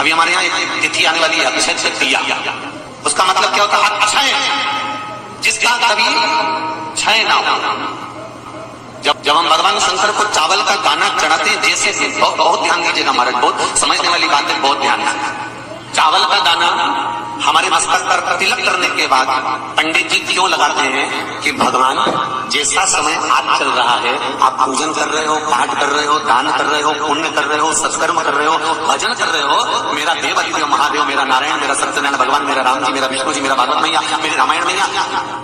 अभी हमारे यहाँ एक तिथि आने वाली है, अक्षय तृतीया। उसका मतलब क्या होता है? अक्षय, जिसका कभी क्षय ना हो। जब हम भगवान शंकर को चावल का दाना चढ़ाते हैं, जैसे बहुत ध्यान दीजिएगा महाराज, बहुत समझने वाली बात है, बहुत ध्यान है। चावल का दाना हमारे मस्तक पर तिलक करने के बाद पंडित जी क्यों लगाते हैं कि भगवान जैसा समय आज चल रहा है, आप पूजन कर रहे हो, पाठ कर रहे हो, दान कर रहे हो, पुण्य कर रहे हो, सत्कर्म कर रहे हो, भजन कर रहे हो, मेरा देव अधिदेव महादेव, मेरा नारायण, मेरा सत्यनारायण भगवान, मेरा राम जी, मेरा विष्णु जी, मेरा भागवत मैया, मेरी रामायण मैया।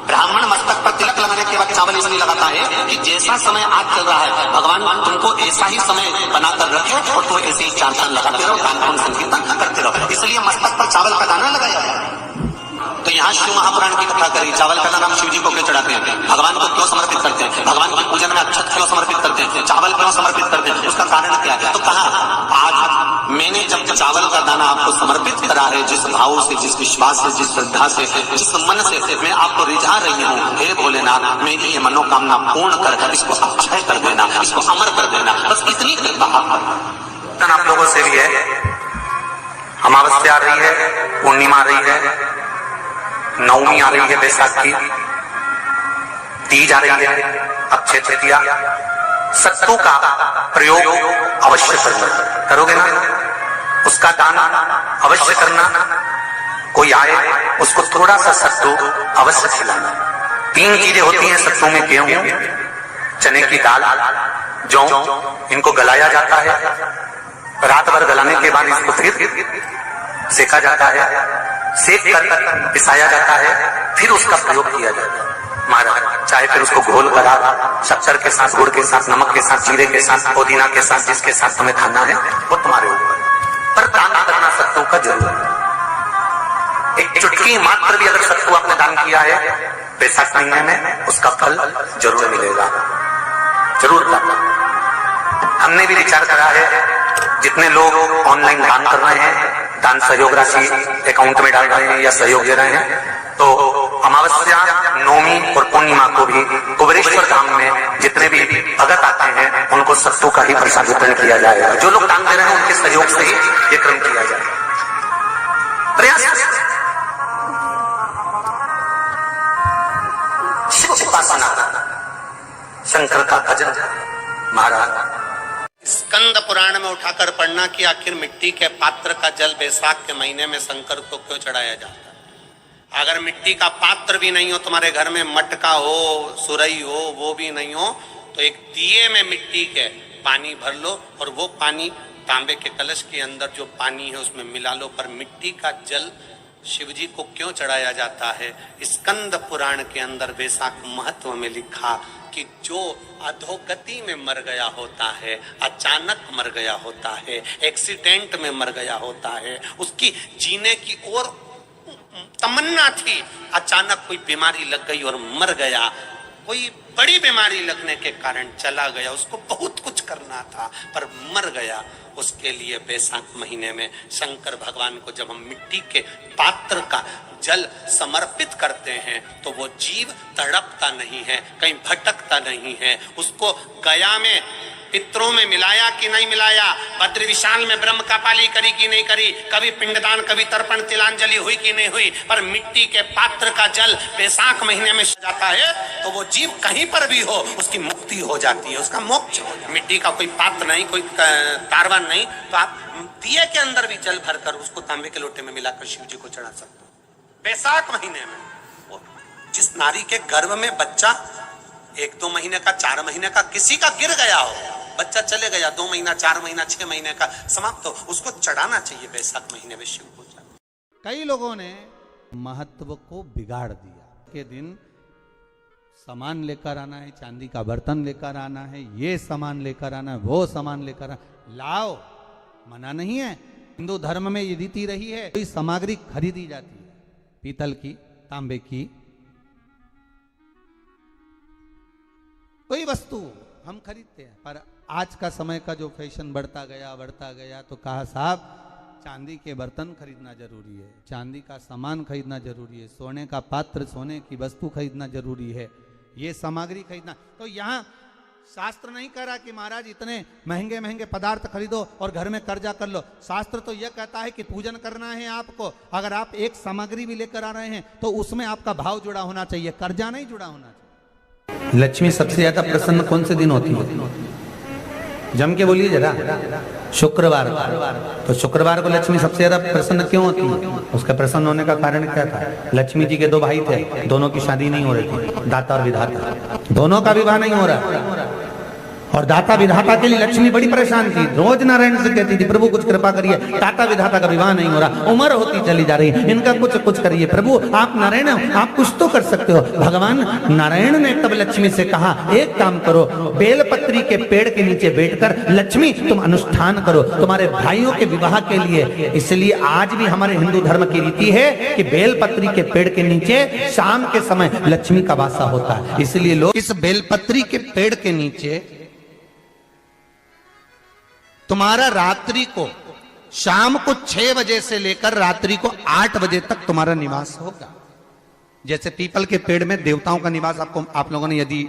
ब्राह्मण मस्तक पर तिलक लगाने के बाद चावल इसलिए लगाता है कि जैसा समय आज चल रहा है, भगवान तुमको ऐसा ही समय बनाकर रखे और तुम ऐसे ही 4 साल लगाते रहो, दान पुण्य संकीर्तन करते रहो, इसलिए मस्तक पर चावल का दाना लगाया। तो यहाँ शिव महापुराण की कथा करी, चावल का दाना हम शिव जी को क्यों चढ़ाते हैं, भगवान को क्यों समर्पित करते हैं, भगवान की पूजन में अक्षत क्यों समर्पित करते हैं, चावल क्यों समर्पित करते हैं, उसका कारण क्या है? तो कहा आज मैंने जब चावल का दाना आपको समर्पित करा है, जिस भाव से, जिस विश्वास से, जिस श्रद्धा से, जिस मन से मैं आपको रिझा रही हूँ, हे भोलेनाथ मेरी ये मनोकामना पूर्ण कर, इसको अक्षय कर देना, इसको अमर कर देना, बस इतनी कृपा आप लोगों से भी है। अमावस्या आ रही है, पूर्णिमा आ रही है, नवमी आ रही है, बैसाख की तीज आ रही है, अक्षय तृतीया। सत्तू का प्रयोग अवश्य करना, करोगे ना? उसका दान अवश्य करना। कोई आए उसको थोड़ा सा सत्तू अवश्य खिलाना। 3 चीजें होती हैं सत्तू में, गेहूं, चने की दाल, जौ, इनको गलाया जाता है। रात भर गलाने के बाद इसको फिर सेका जाता है, सेक कर पिसाया जाता है, फिर उसका प्रयोग किया जाता है। महाराज चाहे फिर उसको घोल करा, शक्कर के साथ, गुड़ के साथ, नमक के साथ, जीरे के साथ, पुदीना के साथ, जिसके साथ तुम्हें खाना है वो तुम्हारे ऊपर, पर दान करना सत्तू का जरूर है। एक चुटकी मात्र भी अगर सत्तू आपने दान किया है बैसाख महीने में, उसका फल जरूर मिलेगा, जरूर करना। हमने भी विचार करा है, जितने लोग ऑनलाइन दान कर रहे हैं, दान सहयोग राशि अकाउंट में डाल रहे हैं या सहयोग दे रहे हैं, तो अमावस्या, नवमी और पूर्णिमा को भी कुबेरेश्वर धाम में जितने भी भगत आते हैं उनको सत्तू का ही प्रसाद वितरण किया जाएगा। जो लोग दान दे रहे हैं उनके सहयोग से ही ये क्रम किया जाएगा। प्रयास शिव उपासना, शंकर का भजन। महाराज स्कंद पुराण में उठाकर पढ़ना कि आखिर मिट्टी के पात्र का जल बैसाख के महीने में शंकर को क्यों चढ़ाया जाता है। अगर मिट्टी का पात्र भी नहीं हो, तुम्हारे घर में मटका हो, सुरई हो, वो भी नहीं हो, तो एक दिए में मिट्टी के पानी भर लो और वो पानी तांबे के कलश के अंदर जो पानी है उसमें मिला लो। पर मिट्टी का जल शिवजी को क्यों चढ़ाया जाता है? स्कंद पुराण के अंदर बैसाख महत्व में लिखा कि जो अधोगति में मर गया होता है, अचानक मर गया होता है, एक्सीडेंट में मर गया होता है, उसकी जीने की और तमन्ना थी, अचानक कोई बीमारी लग गई और मर गया, कोई बड़ी बीमारी लगने के कारण चला गया, उसको बहुत कुछ करना था पर मर गया, उसके लिए बैसाख महीने में शंकर भगवान को जब हम मिट्टी के पात्र का जल समर्पित करते हैं तो वो जीव तड़पता नहीं है, कहीं भटकता नहीं है। उसको गया में पितरों में मिलाया कि नहीं मिलाया, भद्र विशाल में ब्रह्म का पाली करी कि नहीं करी, कभी पिंडदान, कभी तर्पण, तिलांजलि हुई कि नहीं हुई, पर मिट्टी के पात्र का जल बैसाख महीने में जाता है तो वो जीव कहीं पर भी हो उसकी मुक्ति हो जाती है, उसका मोक्ष हो जाता है। मिट्टी का कोई पात्र नहीं, कोई कारवान नहीं, तो आप दिए के अंदर भी जल भरकर उसको तांबे के लोटे में मिलाकर शिव जी को चढ़ा सकते हो बैसाख महीने में। जिस नारी के गर्भ में बच्चा 1-2 महीने का, 4 महीने का किसी का गिर गया हो, बच्चा चले गया, 2 महीना, 4 महीना, 6 महीने का समाप्त हो, उसको चढ़ाना चाहिए बैसाख महीने में शिव को। कई लोगों ने महत्व को बिगाड़ दिया के दिन सामान लेकर आना है, चांदी का बर्तन लेकर आना है, ये सामान लेकर आना है, वो सामान लेकर आना, लाओ, मना नहीं है। हिंदू धर्म में ये रीति रही है, कोई सामग्री खरीदी जाती है, पीतल की, तांबे की, कोई वस्तु हम खरीदते हैं। पर आज का समय का जो फैशन बढ़ता गया तो कहा साहब चांदी के बर्तन खरीदना जरूरी है, चांदी का सामान खरीदना जरूरी है, सोने का पात्र, सोने की वस्तु खरीदना जरूरी है, ये सामग्री खरीदना। तो यहाँ शास्त्र नहीं कह रहा कि महाराज इतने महंगे महंगे पदार्थ खरीदो और घर में कर्जा कर लो। शास्त्र तो यह कहता है कि पूजन करना है आपको, अगर आप एक सामग्री भी लेकर आ रहे हैं तो उसमें आपका भाव जुड़ा होना चाहिए, कर्जा नहीं जुड़ा होना चाहिए। लक्ष्मी सबसे ज्यादा प्रसन्न कौन से दिन होती है? जम के बोलिए जरा। शुक्रवार। तो शुक्रवार को लक्ष्मी सबसे ज्यादा प्रसन्न क्यों होती है? उसका प्रसन्न होने का कारण क्या था? लक्ष्मी जी के दो भाई थे, दोनों की शादी नहीं हो रही थी, दाता और विधाता, दोनों का विवाह नहीं हो रहा। और दाता विधाता के लिए लक्ष्मी बड़ी परेशान थी, रोज नारायण से कहती थी प्रभु कुछ कृपा करिए, दाता विधाता का विवाह नहीं हो रहा, उम्र होती चली जा रही है, इनका कुछ करिए प्रभु, आप नारायण आप कुछ तो कर सकते हो। भगवान नारायण ने तब लक्ष्मी से कहा एक काम करो, बेलपत्री के पेड़ के नीचे बैठकर लक्ष्मी तुम अनुष्ठान करो तुम्हारे भाइयों के विवाह के लिए। इसलिए आज भी हमारे हिंदू धर्म की रीति है कि बेलपत्री के पेड़ के नीचे शाम के समय लक्ष्मी का वासा होता है। इसलिए लोग इस बेलपत्री के पेड़ के नीचे तुम्हारा रात्रि को शाम को 6 बजे से लेकर रात्रि को 8 बजे तक तुम्हारा निवास होगा। जैसे पीपल के पेड़ में देवताओं का निवास आप लोगों ने यदि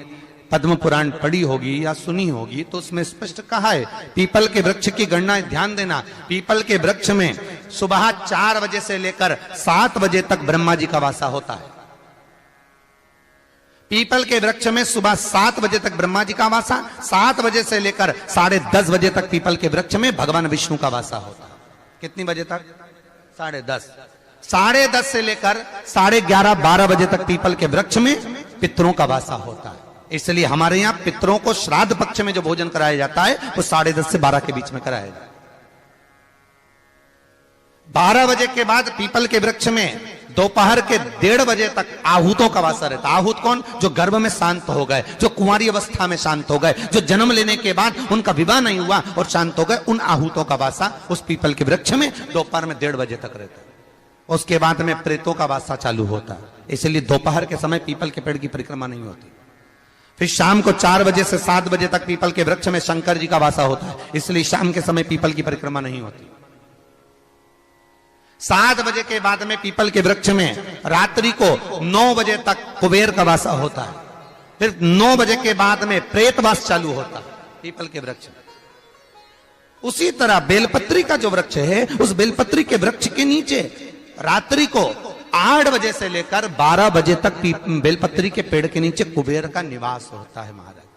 पद्म पुराण पढ़ी होगी या सुनी होगी तो उसमें स्पष्ट कहा है। पीपल के वृक्ष की गणना ध्यान देना, पीपल के वृक्ष में सुबह 4 बजे से लेकर 7 बजे तक ब्रह्मा जी का वासा होता है। पीपल के वृक्ष में सुबह 7 बजे तक ब्रह्मा जी का वासा, 7 बजे से लेकर 10:30 बजे तक पीपल के वृक्ष में भगवान विष्णु का वासा होता है। कितनी बजे तक? 10:30। 10:30 से लेकर 11:30 12 बजे तक पीपल के वृक्ष में पितरों का वासा होता है। इसलिए हमारे यहाँ पितरों को श्राद्ध पक्ष में जो भोजन कराया जाता है वो 10:30 से 12 के बीच में कराया जाता है। 12 बजे के बाद पीपल के वृक्ष में दोपहर के 1:30 बजे तक आहूतों का वासा रहता है। आहूत कौन? जो गर्भ में शांत हो गए, जो कुंवारी अवस्था में शांत हो गए, जो जन्म लेने के बाद उनका विवाह नहीं हुआ और शांत हो गए, उन आहूतों का वासा उस पीपल के वृक्ष में दोपहर में 1:30 बजे तक रहता है। उसके बाद में प्रेतों का वासा चालू होता है। इसलिए दोपहर के समय पीपल के पेड़ की परिक्रमा नहीं होती। फिर शाम को 4 बजे से 7 बजे तक पीपल के वृक्ष में शंकर जी का वासा होता है। इसलिए शाम के समय पीपल की परिक्रमा नहीं होती। 7 बजे के बाद में पीपल के वृक्ष में रात्रि को 9 बजे तक कुबेर का वासा होता है। फिर 9 बजे के बाद में प्रेतवास चालू होता है पीपल के वृक्ष में। उसी तरह बेलपत्री का जो वृक्ष है, उस बेलपत्री के वृक्ष के नीचे रात्रि को 8 बजे से लेकर 12 बजे तक बेलपत्री के पेड़ के नीचे कुबेर का निवास होता है। महाराज,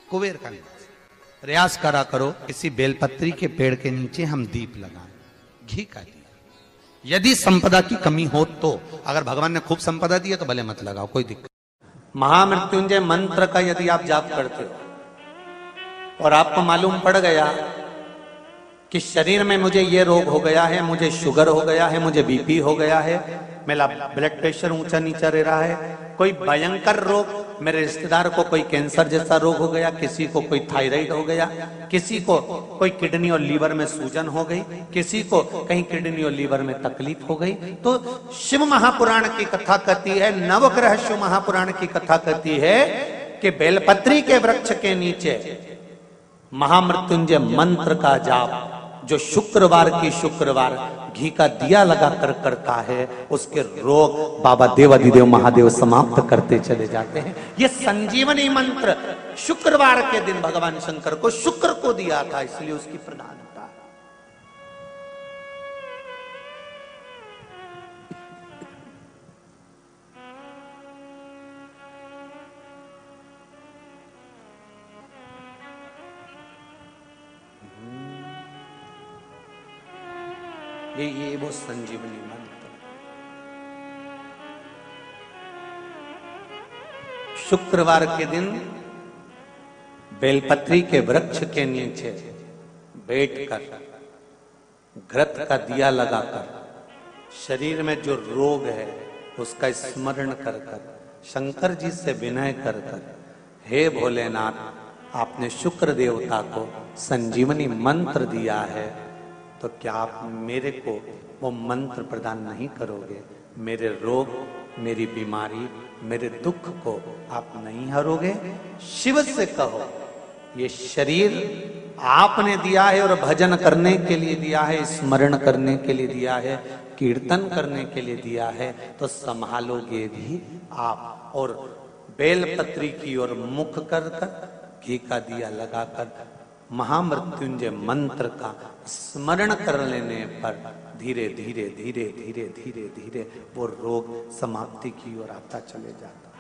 कुबेर का निवास। प्रयास करा करो इसी बेलपत्री के पेड़ के नीचे हम दीप लगाएं, घी का दिया। यदि संपदा की कमी हो तो, अगर भगवान ने खूब संपदा दी है तो भले मत लगाओ, कोई दिक्कत। महामृत्युंजय मंत्र का यदि आप जाप करते हो और आपको मालूम पड़ गया कि शरीर में मुझे ये रोग हो गया है, मुझे शुगर हो गया है, मुझे बीपी हो गया है, मेरा ब्लड प्रेशर ऊंचा नीचा रह रहा है, कोई भयंकर रोग, मेरे रिश्तेदार को कोई कैंसर जैसा रोग हो गया, किसी को कोई थायराइड हो गया, किसी को कोई किडनी और लीवर में सूजन हो गई, किसी को कहीं किडनी और लीवर में तकलीफ हो गई, तो शिव महापुराण की कथा कहती है, नवग्रह शिव महापुराण की कथा कहती है कि बेलपत्री के वृक्ष के नीचे महामृत्युंजय मंत्र का जाप जो शुक्रवार की शुक्रवार घी का दिया लगा कर करता है, उसके रोग बाबा देवाधिदेव महादेव समाप्त करते चले जाते हैं। ये संजीवनी मंत्र शुक्रवार के दिन भगवान शंकर को शुक्र को दिया था, इसलिए उसकी प्रधानता। ये वो संजीवनी मंत्र। शुक्रवार के दिन बेलपत्री के वृक्ष के नीचे बैठकर घृत का दिया लगाकर शरीर में जो रोग है उसका स्मरण कर कर शंकर जी से विनय कर कर, हे भोलेनाथ आपने शुक्र देवता को संजीवनी मंत्र दिया है, तो क्या आप मेरे को वो मंत्र प्रदान नहीं करोगे? मेरे रोग, मेरी बीमारी, मेरे दुख को आप नहीं हरोगे? शिव से कहो ये शरीर आपने दिया है और भजन करने के लिए दिया है, स्मरण करने के लिए दिया है, कीर्तन करने के लिए दिया है, तो संभालोगे भी आप। और बेलपत्री की ओर मुख कर कर घी का दिया लगाकर महामृत्युंजय मंत्र का स्मरण कर लेने पर धीरे धीरे धीरे धीरे धीरे धीरे वो रोग समाप्ति की ओर आता चले जाता।